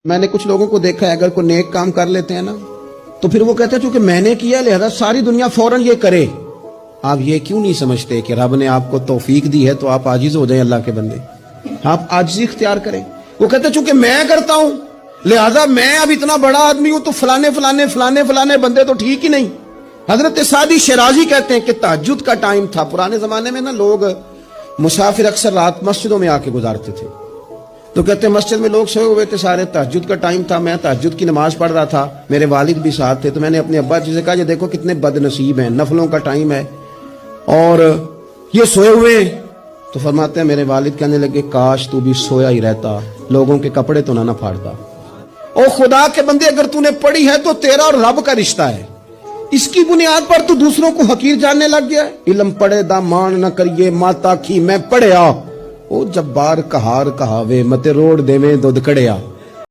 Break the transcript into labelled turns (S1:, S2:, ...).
S1: میں نے کچھ لوگوں کو دیکھا ہے اگر کوئی نیک کام کر لیتے ہیں نا تو پھر وہ کہتے ہیں چونکہ میں نے کیا لہذا ساری دنیا فوراً یہ کرے. آپ یہ کیوں نہیں سمجھتے کہ رب نے آپ کو توفیق دی ہے تو آپ عاجز ہو جائیں اللہ کے بندے, آپ عاجزی اختیار کریں. وہ کہتے ہیں چونکہ میں کرتا ہوں لہذا میں اب اتنا بڑا آدمی ہوں تو فلانے فلانے فلانے فلانے بندے تو ٹھیک ہی نہیں. حضرت سعدی شیرازی کہتے ہیں کہ تہجد کا ٹائم تھا پرانے زمانے میں نا, لوگ مسافر اکثر رات مسجدوں میں آ کے گزارتے تھے تو کہتے ہیں مسجد میں لوگ سوئے ہوئے تھے سارے, تہجد کا ٹائم تھا, میں تہجد کی نماز پڑھ رہا تھا, میرے والد بھی ساتھ تھے, تو میں نے اپنے ابا جی سے کہا یہ دیکھو کتنے بد نصیب ہیں, نفلوں کا ٹائم ہے اور یہ سوئے ہوئے ہیں. تو فرماتے ہیں میرے والد کہنے لگے کاش تو بھی سویا ہی رہتا, لوگوں کے کپڑے تو نہ پھاڑتا. او خدا کے بندے اگر تو نے پڑھی ہے تو تیرا اور رب کا رشتہ ہے, اس کی بنیاد پر تو دوسروں کو حقیر جاننے لگ گیا ہے. علم پڑھے دا مان نہ کریے ماتا کی میں پڑھیا, او جبار کہار کہاوے متے روڑ دے میں دودھ کڑیا.